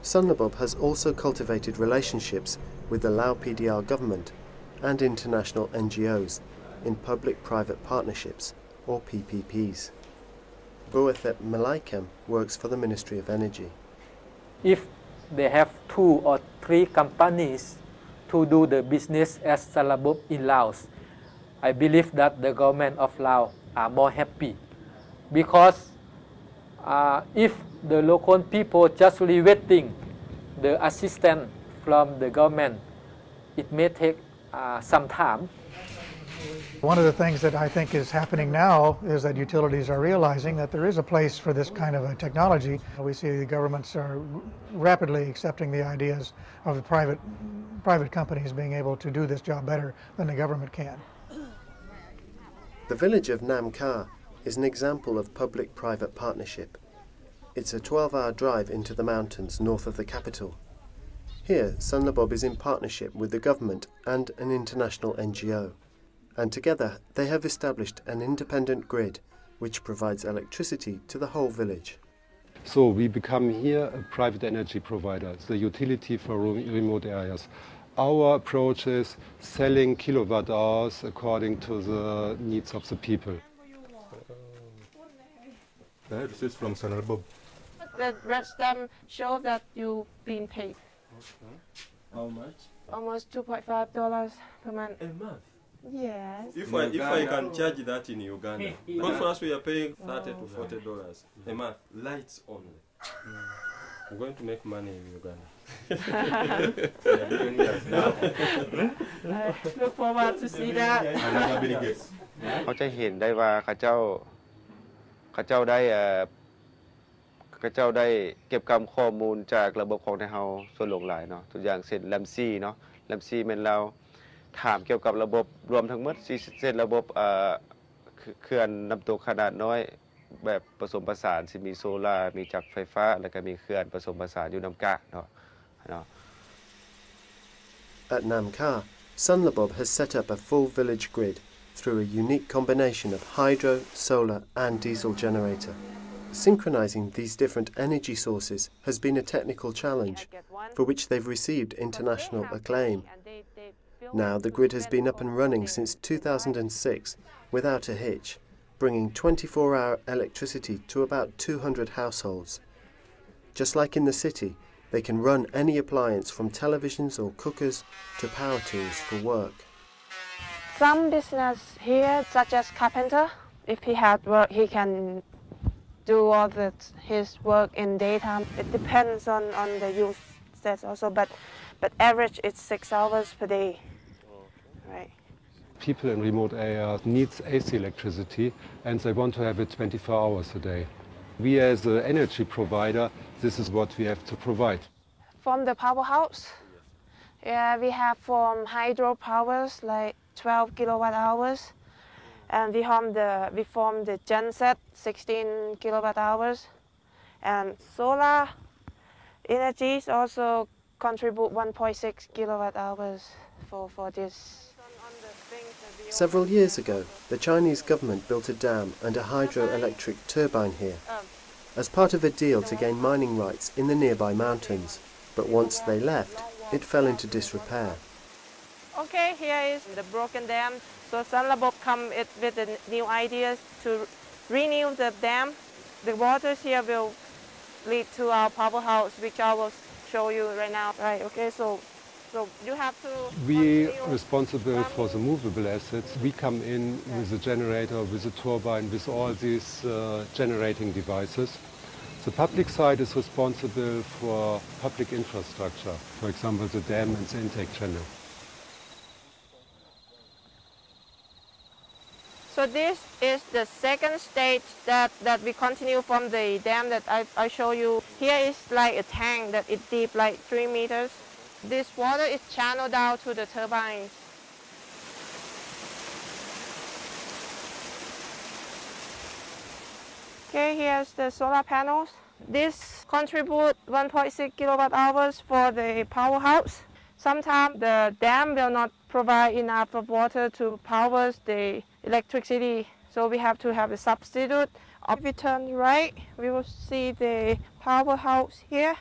Sunlabob has also cultivated relationships with the Lao PDR government and international NGOs in public-private partnerships, or PPPs. Buathet Malaikem works for the Ministry of Energy. If they have 2 or 3 companies to do the business as Sunlabob in Laos, I believe that the government of Laos are more happy, because if the local people just waiting the assistance from the government, it may take some time. One of the things that I think is happening now is that utilities are realizing that there is a place for this kind of a technology. We see the governments are rapidly accepting the ideas of the private companies being able to do this job better than the government can. The village of Nam Kha is an example of public-private partnership. It's a 12-hour drive into the mountains north of the capital. Here, Sunlabob is in partnership with the government and an international NGO. And together they have established an independent grid which provides electricity to the whole village. So we become here a private energy provider, the utility for remote areas. Our approach is selling kilowatt hours according to the needs of the people. This is from Sunlabob. The red stamp shows that you've been paid. Okay. How much? Almost $2.5 per month. A month? Yes. If I can charge that in Uganda, because for us we are paying $30 to $40 a month, lights only. We're going to make money in Uganda. I look forward to see that. เขาจะเห็นได้ว่าเขาเจ้าได้เก็บกำข้อมูลจากระบบของไทยเฮาส่วนหลงหลายเนาะตัวอย่างเช่นแรมซี่เนาะแรมซี่แม่นเราถามเกี่ยวกับระบบรวมทั้งหมดเช่นระบบเขื่อนน้ำตกขนาดน้อยแบบผสมผสานสิมีโซล่ามีจักรไฟฟ้าแล้วก็มีเขื่อนผสมผสานอยู่น้ำกะเนาะ At Nam Kha, Sunlabob has set up a full village grid through a unique combination of hydro, solar and diesel generator. Synchronizing these different energy sources has been a technical challenge, for which they've received international acclaim. Now the grid has been up and running since 2006 without a hitch, bringing 24-hour electricity to about 200 households. Just like in the city, they can run any appliance from televisions or cookers to power tools for work. Some business here, such as carpenter, if he had work, he can do all his work in daytime. It depends on the usage also, but average it's 6 hours per day. Right. People in remote areas need AC electricity and they want to have it 24 hours a day. We as an energy provider, this is what we have to provide. From the powerhouse, yeah, we have from hydro powers like 12 kilowatt hours, and we form the genset 16 kilowatt hours, and solar energies also contribute 1.6 kilowatt hours for this. Several years ago, the Chinese government built a dam and a hydroelectric turbine here, as part of a deal to gain mining rights in the nearby mountains. But once they left, it fell into disrepair. Okay, here is the broken dam. So Sunlabob come with the new ideas to renew the dam. The waters here will lead to our powerhouse, which I will show you right now. Right, okay, so you have to... We are responsible for the movable assets. We come in with the generator, with the turbine, with all these generating devices. The public side is responsible for public infrastructure, for example, the dam and the intake channel. So this is the second stage that we continue from the dam that I show you. Here is like a tank that is deep, like 3 meters. This water is channeled down to the turbines. Okay, here's the solar panels. This contribute 1.6 kilowatt hours for the powerhouse. Sometimes the dam will not provide enough of water to power the electricity, so we have to have a substitute. If we turn right, we will see the powerhouse here.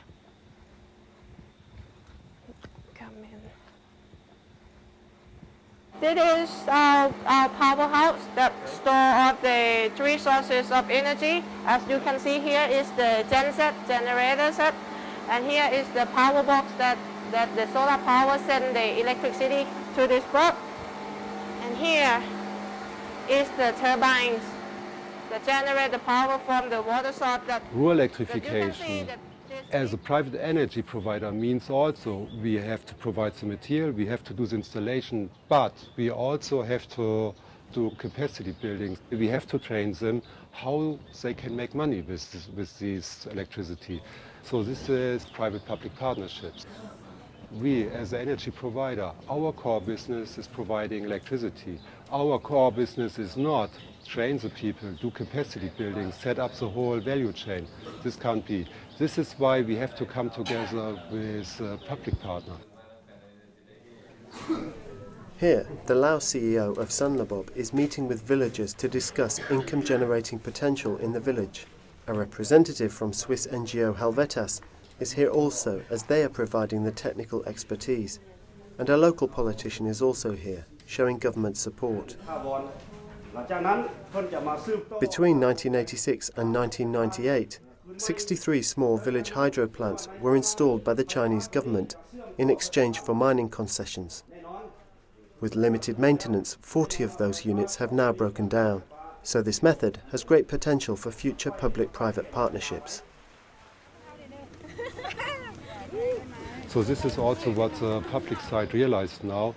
This is our powerhouse that store all the three sources of energy. As you can see here is the genset, generator set, and here is the power box that the solar power send the electricity to this box. And here is the turbines that generate the power from the water source. Rural electrification as a private energy provider means also we have to provide the material, we have to do the installation, but we also have to do capacity building. We have to train them how they can make money with this electricity. So this is private-public partnerships. We, as an energy provider, our core business is providing electricity. Our core business is not train the people, do capacity building, set up the whole value chain. This can't be. This is why we have to come together with a public partner. Here, the Lao CEO of Sunlabob is meeting with villagers to discuss income-generating potential in the village. A representative from Swiss NGO Helvetas is here also, as they are providing the technical expertise. And a local politician is also here, showing government support. Between 1986 and 1998, 63 small village hydro plants were installed by the Chinese government in exchange for mining concessions. With limited maintenance, 40 of those units have now broken down, so this method has great potential for future public-private partnerships. So this is also what the public side realized now.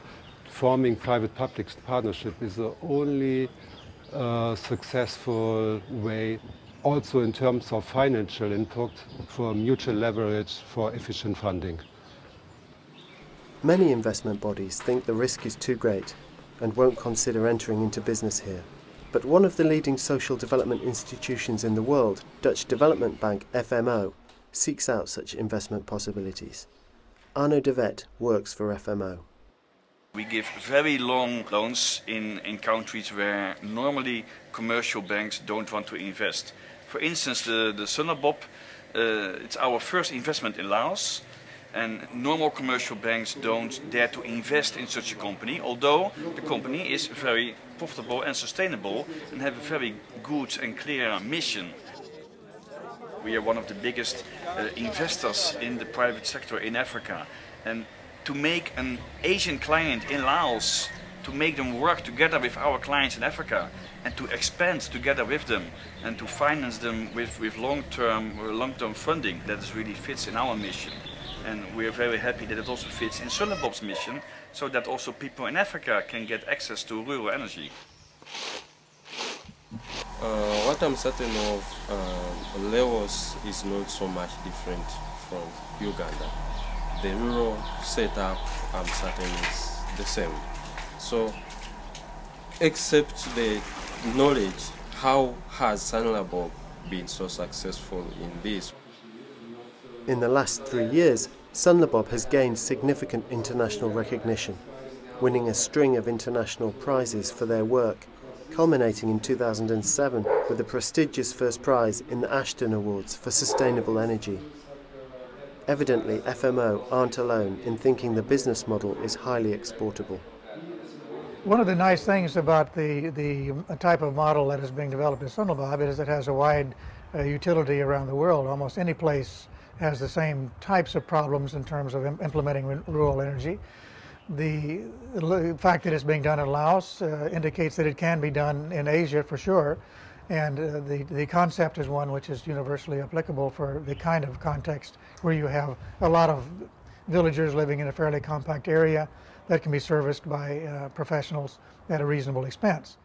Forming private-public partnership is the only successful way, also in terms of financial input, for mutual leverage, for efficient funding. Many investment bodies think the risk is too great and won't consider entering into business here. But one of the leading social development institutions in the world, Dutch development bank FMO, seeks out such investment possibilities. Arno de Vet works for FMO. We give very long loans in countries where normally commercial banks don't want to invest. For instance, the Sunlabob, it's our first investment in Laos, and normal commercial banks don't dare to invest in such a company, although the company is very profitable and sustainable and have a very good and clear mission. We are one of the biggest investors in the private sector in Africa, and to make an Asian client in Laos, to make them work together with our clients in Africa and to expand together with them and to finance them with long-term funding, that really fits in our mission. And we are very happy that it also fits in Sunlabob's mission, so that also people in Africa can get access to rural energy. What I'm certain of, Laos is not so much different from Uganda. The rural setup, I'm certain, is the same. So, except the knowledge, how has Sunlabob been so successful in this? In the last 3 years, Sunlabob has gained significant international recognition, winning a string of international prizes for their work, culminating in 2007 with the prestigious first prize in the Ashton Awards for Sustainable Energy. Evidently, FMO aren't alone in thinking the business model is highly exportable. One of the nice things about the type of model that is being developed at Sunlabob is it has a wide utility around the world. Almost any place has the same types of problems in terms of implementing rural energy. The fact that it's being done in Laos indicates that it can be done in Asia for sure, and the concept is one which is universally applicable for the kind of context where you have a lot of villagers living in a fairly compact area that can be serviced by professionals at a reasonable expense.